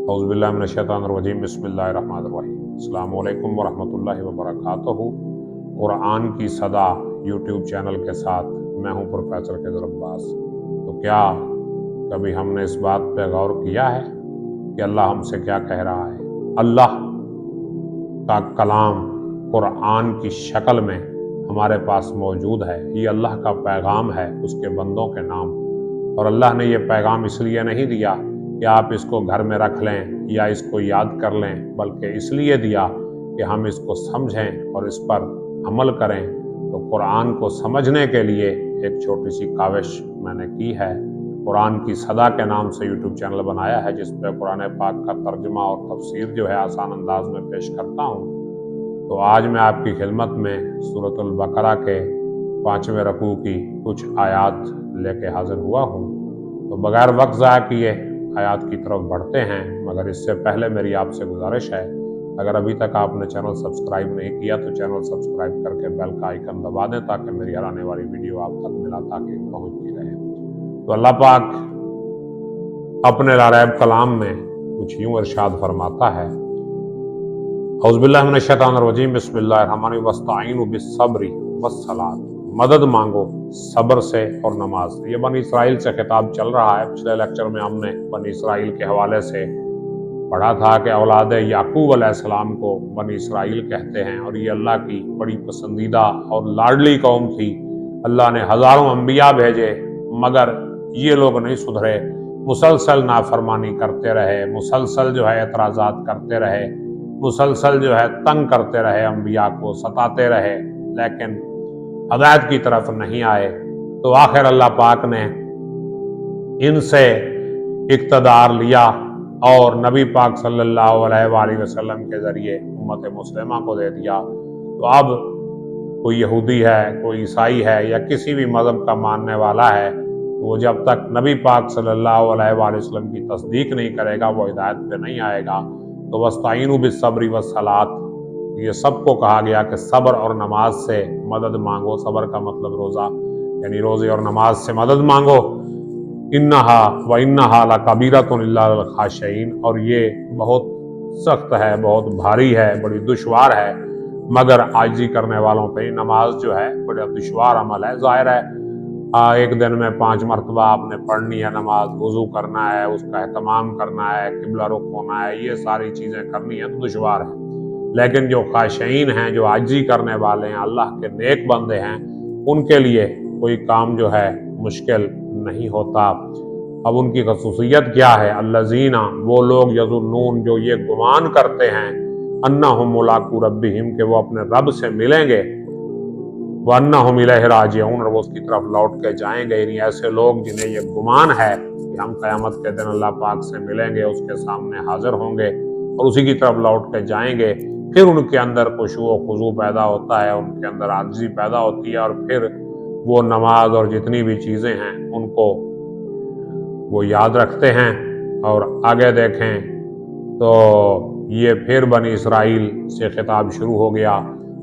औज़ुबिल्लाहि मिनश्शैतानिर्रजीम बिस्मिल्लाहिर्रहमानिर्रहीम। अस्सलामु अलैकुम वरहमतुल्लाहि वबरकातुहू। कुरान की सदा यूट्यूब चैनल के साथ मैं हूं प्रोफेसर खिज़र अब्बास। तो क्या कभी हमने इस बात पर गौर किया है कि अल्लाह हमसे क्या कह रहा है? अल्लाह का कलाम कुरान की शक्ल में हमारे पास मौजूद है। ये अल्लाह का पैगाम है उसके बंदों के नाम। और अल्लाह ने ये पैगाम इसलिए नहीं दिया कि आप इसको घर में रख लें या इसको याद कर लें, बल्कि इसलिए दिया कि हम इसको समझें और इस पर अमल करें। तो कुरान को समझने के लिए एक छोटी सी काविश मैंने की है। कुरान की सदा के नाम से यूट्यूब चैनल बनाया है, जिस पर कुरान पाक का तर्जुमा और तफसीर जो है आसान अंदाज में पेश करता हूँ। तो आज मैं आपकी खिदमत में सूरतुल बकरा के 5वें रकू की कुछ आयात लेके हाजिर हुआ हूँ। तो बगैर वक्त ज़ाया किए आयात की तरफ बढ़ते हैं, मगर इससे पहले मेरी आपसे गुजारिश है, अगर अभी तक आपने चैनल सब्सक्राइब नहीं किया तो चैनल सब्सक्राइब करके बेल का आइकन दबा दें, ताकि मेरी हर आने वाली वीडियो आप तक मिला ताकि पहुँचती रहे। तो अल्लाह पाक अपने लारैब कलाम में कुछ यूँ इरशाद फरमाता है, औज़ुबिल्लाहि मिनश्शैतानिर्रजीम बिस्मिल्लाहिर्रहमानिर्रहीम वस्तईनु बिस्सब्रि वस्सलात। मदद मांगो सब्र से और नमाज से। ये बनी इसराइल से खिताब चल रहा है। पिछले लेक्चर में हमने बनी इसराइल के हवाले से पढ़ा था कि औलाद याकूब अलैहिस्सलाम को बनी इसराइल कहते हैं और ये अल्लाह की बड़ी पसंदीदा और लाडली कौम थी। अल्लाह ने हज़ारों अंबिया भेजे, मगर ये लोग नहीं सुधरे, मुसलसल नाफरमानी करते रहे, मुसलसल जो है एतराज़ात करते रहे, मुसलसल जो है तंग करते रहे, अंबिया को सताते रहे, लेकिन हदायत की तरफ नहीं आए। तो आखिर अल्लाह पाक ने इनसे इक़्तिदार लिया और नबी पाक सल्लल्लाहु अलैहि वसल्लम के ज़रिए उम्मत मुस्लिमा को दे दिया। तो अब कोई यहूदी है, कोई ईसाई है या किसी भी मज़हब का मानने वाला है, वो जब तक नबी पाक सल्लल्लाहु अलैहि वसल्लम की तस्दीक नहीं करेगा वो हिदायत पे नहीं आएगा। तो वस्तईनु बिस्सब्रि वस्सलात, ये सबको कहा गया कि सब्र और नमाज से मदद मांगो। सब्र का मतलब रोज़ा, यानी रोज़े और नमाज से मदद मांगो। इन्नहा व इन्नहा लकबीरतुन इल्ला अल खाशिईन, और ये बहुत सख्त है, बहुत भारी है, बड़ी दुश्वार है, मगर आजिज़ी करने वालों पे नमाज जो है बड़ा दुश्वार अमल है। ज़ाहिर है एक दिन में 5 मरतबा आपने पढ़नी है नमाज, वज़ू करना है, उसका एहतमाम करना है, किबला रुख होना है, ये सारी चीज़ें करनी है तो दुश्वार है। लेकिन जो खाशिईन हैं, जो आजिज़ी करने वाले हैं, अल्लाह के नेक बंदे हैं, उनके लिए कोई काम जो है मुश्किल नहीं होता। अब उनकी खसूसियत क्या है? अल्लज़ीना, वो लोग यज़ुन्नून, जो ये गुमान करते हैं, अन्नहुम मुलाक़ू रब्बिहिम, के वो अपने रब से मिलेंगे, व अन्नहुम इलैहि राजिऊन, और वो उसकी तरफ लौट के जाएंगे। यानी ऐसे लोग जिन्हें ये गुमान है कि हम क़यामत के दिन अल्लाह पाक से मिलेंगे, उसके सामने हाजिर होंगे और उसी की तरफ लौट के जाएंगे, फिर उनके अंदर खुशू व खुजू पैदा होता है, उनके अंदर आजिज़ी पैदा होती है, और फिर वो नमाज और जितनी भी चीज़ें हैं उनको वो याद रखते हैं। और आगे देखें तो ये फिर बनी इसराइल से खिताब शुरू हो गया।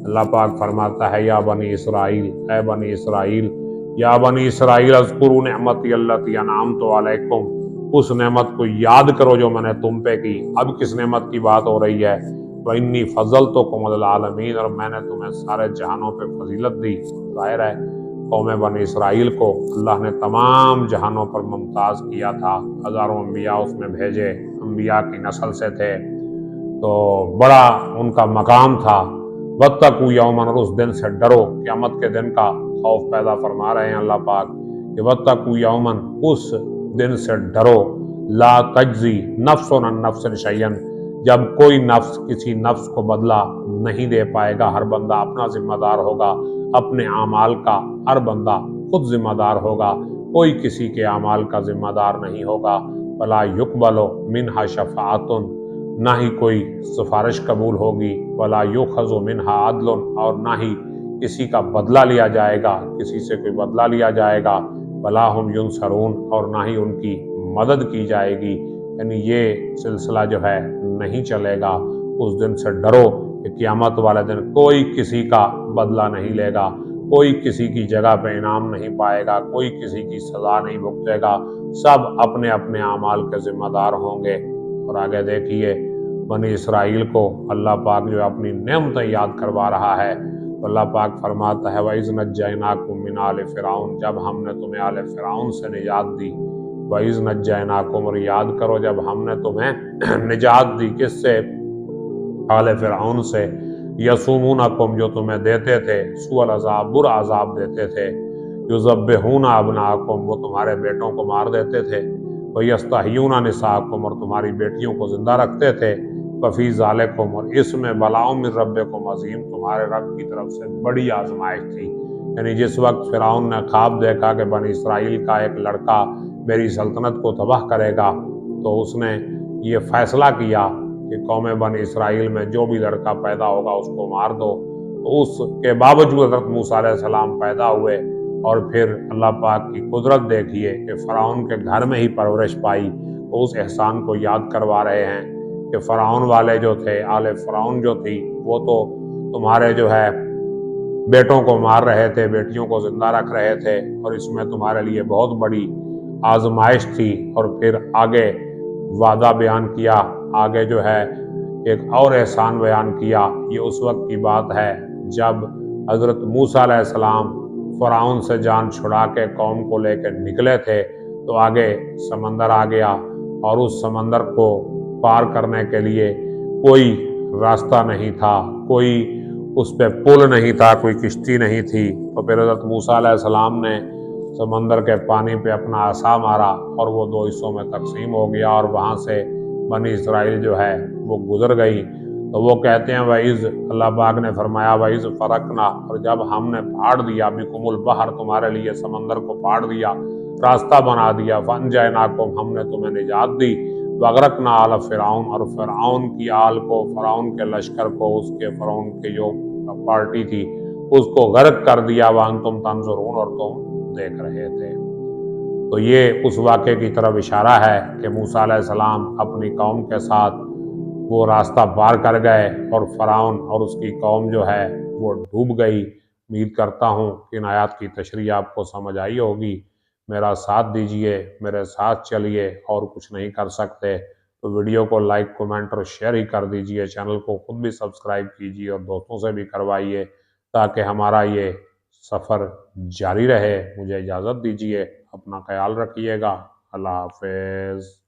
अल्लाह पाक फरमाता है, या बनी इसराइल, ऐ बनी इसराइल, या बनी इसराइल अज़्कुरू निअमती अल्लती अनअमतु अलैकुम, उस नेमत को याद करो जो मैंने तुम पे की। अब किस नेमत की बात हो रही है? वइन्नी फ़ज़्ज़लतुकुम अलल आलमीन, और मैंने तुम्हें सारे जहानों पे फजीलत दी। ज़ाहिर है कौम बनी इसराइल को अल्लाह ने तमाम जहानों पर मुमताज़ किया था। हज़ारों अंबिया उसमें भेजे, अंबिया की नस्ल से थे, तो बड़ा उनका मकाम था। वत्तकू यौमन, और उस दिन से डरो, क़यामत के दिन का खौफ पैदा फरमा रहे हैं अल्लाह पाक कि वत्तकू यौमन, उस दिन से डरो, ला तज्ज़ी नफ्सुन अन नफ्सिन शैयन, जब कोई नफ्स किसी नफ्स को बदला नहीं दे पाएगा। हर बंदा अपना जिम्मेदार होगा, अपने आमाल का हर बंदा खुद जिम्मेदार होगा, कोई किसी के आमाल का जिम्मेदार नहीं होगा। वला युक़बलो मिनहा शफ़ाअतुन, ना ही कोई सिफारिश कबूल होगी, वला युख़ज़ु मिनहा अदलुन, और ना ही किसी का बदला लिया जाएगा, किसी से कोई बदला लिया जाएगा। वला हुम युनसरून, और ना ही उनकी मदद की जाएगी। यानी ये सिलसिला जो है नहीं चलेगा। उस दिन से डरो कि क़यामत वाले दिन कोई किसी का बदला नहीं लेगा, कोई किसी की जगह पे इनाम नहीं पाएगा, कोई किसी की सज़ा नहीं भुगतेगा, सब अपने अपने आमाल के जिम्मेदार होंगे। और आगे देखिए बनी इसराइल को अल्लाह पाक जो है अपनी नेमतें याद करवा रहा है। तो अल्लाह पाक फरमाता है वइज़ नज्जयनाकुम मिन आले फ़िरऔन, जब हमने तुम्हें आले फ़िरऔन से निजात दी। वइज़ नज्जयनाकुम, और याद करो जब हमने तुम्हें निजात दी, किससे? आले फ़िरऔन से। यसुमूनकुम, जो तुम्हें देते थे सुअल अज़ाब, बुरा अज़ाब देते थे। युज़ब्बिहूना अब्नाकुम, वो तुम्हारे बेटों को मार देते थे। वयस्तहयूना निसाकुम, और तुम्हारी बेटियों को जिंदा रखते थे। वफ़ी ज़ालिकुम, और इसमें बलाउ मिन रब्बिकुम अज़ीम, तुम्हारे रब की तरफ से बड़ी आजमाइश थी। यानी जिस वक्त फ़िरऔन ने ख्वाब देखा कि बनी इसराइल का एक लड़का मेरी सल्तनत को तबाह करेगा, तो उसने ये फैसला किया कि कौम बनी इसराइल में जो भी लड़का पैदा होगा उसको मार दो। तो उसके बावजूद हज़रत मूसा अलैहिस्सलाम पैदा हुए, और फिर अल्लाह पाक की कुदरत देखिए कि फ़िरऔन के घर में ही परवरिश पाई। तो उस एहसान को याद करवा रहे हैं कि फ़िरऔन वाले जो थे, आले फ़िरऔन जो थी, वो तो तुम्हारे जो है बेटों को मार रहे थे, बेटियों को जिंदा रख रहे थे, और इसमें तुम्हारे लिए बहुत बड़ी आजमाइश थी। और फिर आगे वादा बयान किया, आगे जो है एक और एहसान बयान किया। ये उस वक्त की बात है जब हज़रत मूसा अलैहिस्सलाम फ़िरऔन से जान छुड़ा के कौम को लेकर निकले थे, तो आगे समंदर आ गया, और उस समंदर को पार करने के लिए कोई रास्ता नहीं था, कोई उस पर पुल नहीं था, कोई किश्ती नहीं थी। तो फिर हज़रत मूसा अलैहिस्सलाम ने समंदर के पानी पे अपना आसा मारा, और वो दो हिस्सों में तकसीम हो गया, और वहाँ से बनी इसराइल जो है वो गुजर गई। तो वो कहते हैं वइज़, अल्लाह पाक ने फरमाया वइज़ फ़रकना, और जब हमने फाड़ दिया बिकुमुल बहर, तुम्हारे लिए समंदर को फाड़ दिया, रास्ता बना दिया। फ़अनजयनाकुम, हमने तुम्हें निजात दी। वगरकना आल फ़िरऔन, और फ़िरऔन की आल को, फ़िरऔन के लश्कर को, उसके फ़िरऔन के जो पार्टी थी उसको गर्क कर दिया। वांतुम तंजुरून, और तुम देख रहे थे। तो ये उस वाक़े की तरफ इशारा है कि मूसा अलैहिस्सलाम अपनी कौम के साथ वो रास्ता पार कर गए, और फ़िरऔन और उसकी कौम जो है वो डूब गई। उम्मीद करता हूँ कि इन आयत की तशरीह आपको समझ आई होगी। मेरा साथ दीजिए, मेरे साथ चलिए, और कुछ नहीं कर सकते तो वीडियो को लाइक, कमेंट और शेयर ही कर दीजिए। चैनल को खुद भी सब्सक्राइब कीजिए और दोस्तों से भी करवाइए, ताकि हमारा ये सफ़र जारी रहे। मुझे इजाज़त दीजिए, अपना ख्याल रखिएगा। अल्लाह हाफ़िज़।